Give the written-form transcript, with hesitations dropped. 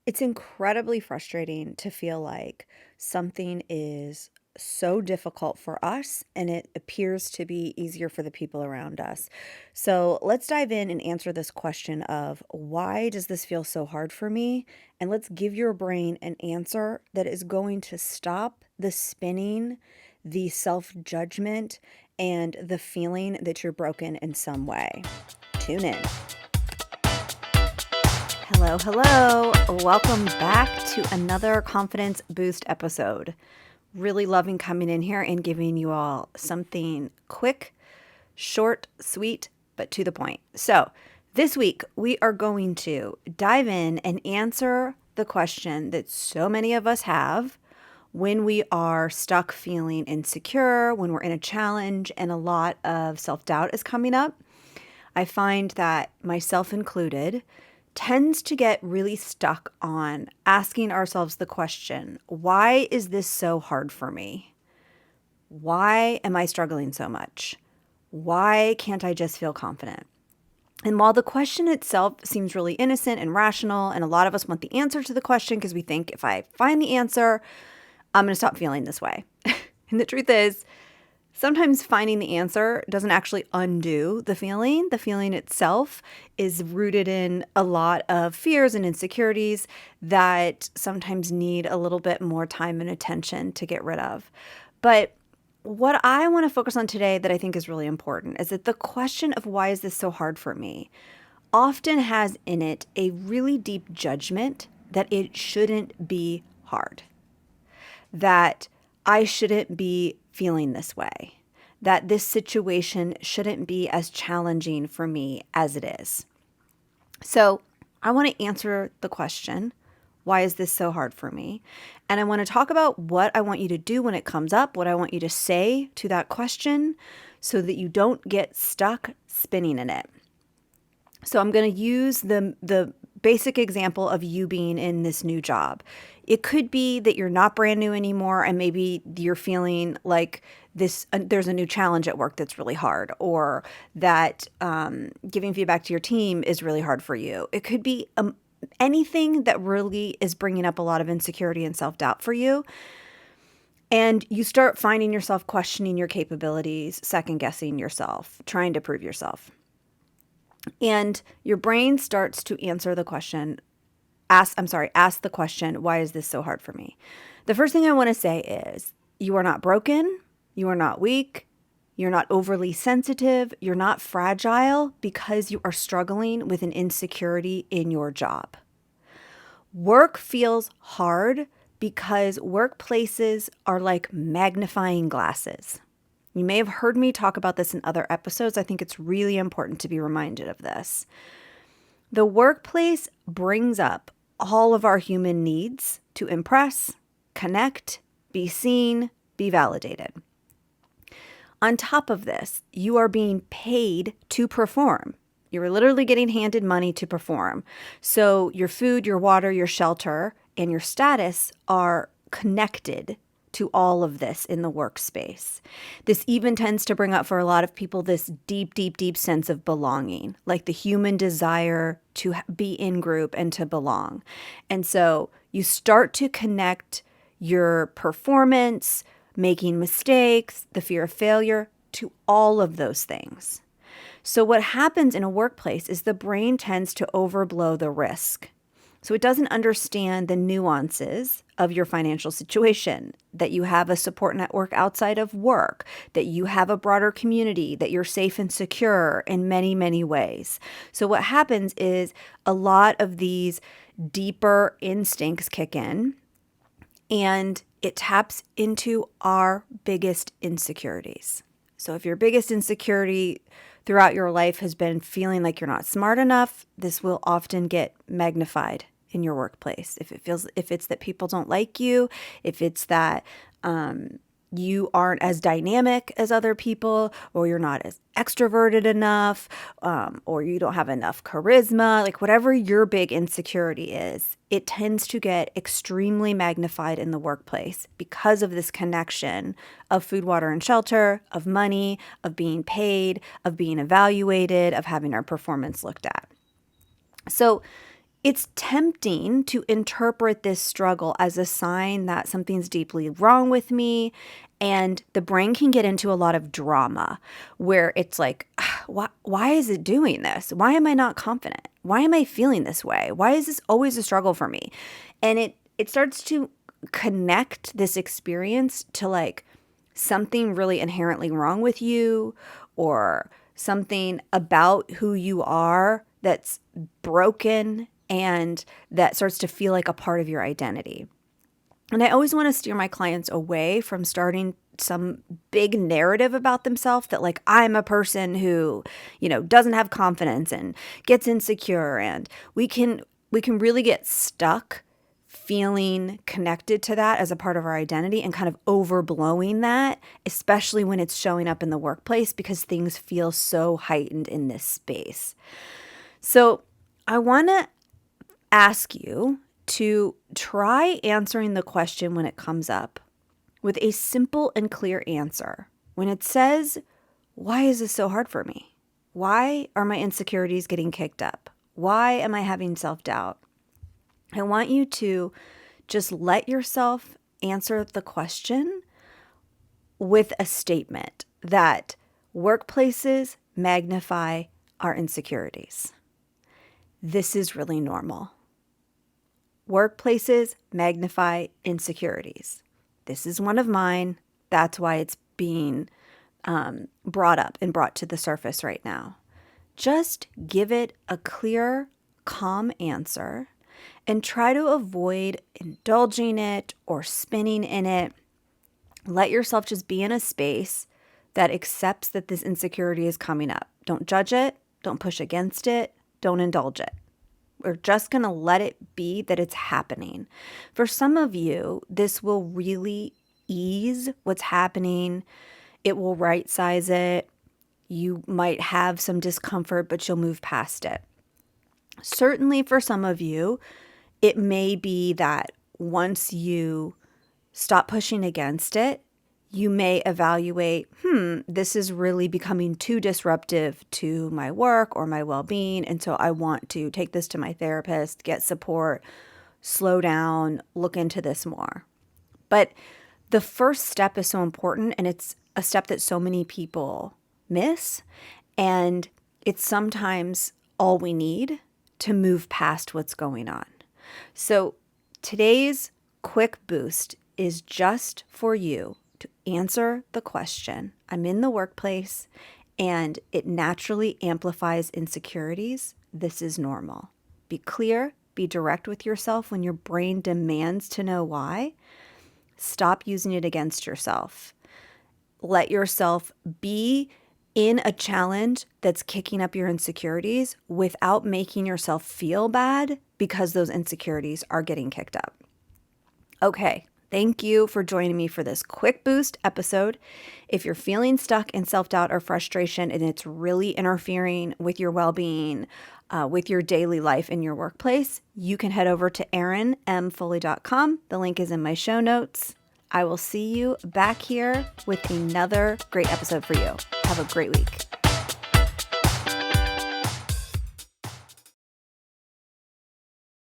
It's incredibly frustrating to feel like something is so difficult for us and it appears to be easier for the people around us. So let's dive in and answer this question of why does this feel so hard for me? And let's give your brain an answer that is going to stop the spinning, the self-judgment, and the feeling that you're broken in some way. Tune in. Hello, hello. Welcome back to another confidence boost episode. Really loving coming in here and giving you all something quick, short, sweet, but to the point. So, this week we are going to dive in and answer the question that so many of us have when we are stuck feeling insecure, when we're in a challenge and a lot of self-doubt is coming up. I find that myself included tends to get really stuck on asking ourselves the question, why is this so hard for me? Why am I struggling so much? Why can't I just feel confident? And while the question itself seems really innocent and rational, and a lot of us want the answer to the question because we think if I find the answer, I'm going to stop feeling this way. And the truth is, sometimes finding the answer doesn't actually undo the feeling. The feeling itself is rooted in a lot of fears and insecurities that sometimes need a little bit more time and attention to get rid of. But what I want to focus on today that I think is really important is that the question of why is this so hard for me often has in it a really deep judgment that it shouldn't be hard, that I shouldn't be feeling this way, that this situation shouldn't be as challenging for me as it is. So I want to answer the question, why is this so hard for me? And I want to talk about what I want you to do when it comes up, what I want you to say to that question so that you don't get stuck spinning in it. So I'm going to use the basic example of you being in this new job. It could be that you're not brand new anymore and maybe you're feeling like there's a new challenge at work that's really hard, or that giving feedback to your team is really hard for you. It could be anything that really is bringing up a lot of insecurity and self-doubt for you. And you start finding yourself questioning your capabilities, second-guessing yourself, trying to prove yourself. And your brain starts to answer the question, ask the question, why is this so hard for me? The first thing I want to say is you are not broken, you are not weak, you're not overly sensitive, you're not fragile because you are struggling with an insecurity in your job. Work feels hard because workplaces are like magnifying glasses. You may have heard me talk about this in other episodes. I think it's really important to be reminded of this. The workplace brings up all of our human needs to impress, connect, be seen, be validated. On top of this, you are being paid to perform. You're literally getting handed money to perform. So your food, your water, your shelter, and your status are connected to all of this in the workspace. This even tends to bring up for a lot of people this deep, deep, deep sense of belonging, like the human desire to be in group and to belong. And so you start to connect your performance, making mistakes, the fear of failure, to all of those things. So what happens in a workplace is the brain tends to overblow the risk. So it doesn't understand the nuances of your financial situation, that you have a support network outside of work, that you have a broader community, that you're safe and secure in many, many ways. So what happens is a lot of these deeper instincts kick in, and it taps into our biggest insecurities. So if your biggest insecurity throughout your life has been feeling like you're not smart enough, this will often get magnified in your workplace. If it's that people don't like you, if it's that you aren't as dynamic as other people, or you're not as extroverted enough, or you don't have enough charisma, like whatever your big insecurity is, it tends to get extremely magnified in the workplace because of this connection of food, water, and shelter, of money, of being paid, of being evaluated, of having our performance looked at. So it's tempting to interpret this struggle as a sign that something's deeply wrong with me. And the brain can get into a lot of drama where it's like, why is it doing this? Why am I not confident? Why am I feeling this way? Why is this always a struggle for me? And it starts to connect this experience to like something really inherently wrong with you, or something about who you are that's broken, and that starts to feel like a part of your identity. And I always want to steer my clients away from starting some big narrative about themselves that like, I'm a person who, doesn't have confidence and gets insecure. And we can really get stuck feeling connected to that as a part of our identity and kind of overblowing that, especially when it's showing up in the workplace, because things feel so heightened in this space. So I want to ask you to try answering the question when it comes up with a simple and clear answer. When it says, why is this so hard for me? Why are my insecurities getting kicked up? Why am I having self-doubt? I want you to just let yourself answer the question with a statement that workplaces magnify our insecurities. This is really normal. Workplaces magnify insecurities. This is one of mine. That's why it's being brought up and brought to the surface right now. Just give it a clear, calm answer and try to avoid indulging it or spinning in it. Let yourself just be in a space that accepts that this insecurity is coming up. Don't judge it. Don't push against it. Don't indulge it. We're just going to let it be that it's happening. For some of you, this will really ease what's happening. It will right size it. You might have some discomfort, but you'll move past it. Certainly for some of you, it may be that once you stop pushing against it, you may evaluate, this is really becoming too disruptive to my work or my well-being. And so I want to take this to my therapist, get support, slow down, look into this more. But the first step is so important, and it's a step that so many people miss. And it's sometimes all we need to move past what's going on. So today's quick boost is just for you to answer the question. I'm in the workplace and it naturally amplifies insecurities. This is normal. Be clear, be direct with yourself when your brain demands to know why. Stop using it against yourself. Let yourself be in a challenge that's kicking up your insecurities without making yourself feel bad because those insecurities are getting kicked up. Okay. Thank you for joining me for this quick boost episode. If you're feeling stuck in self-doubt or frustration and it's really interfering with your well-being, with your daily life in your workplace, you can head over to erinmfoley.com. The link is in my show notes. I will see you back here with another great episode for you. Have a great week.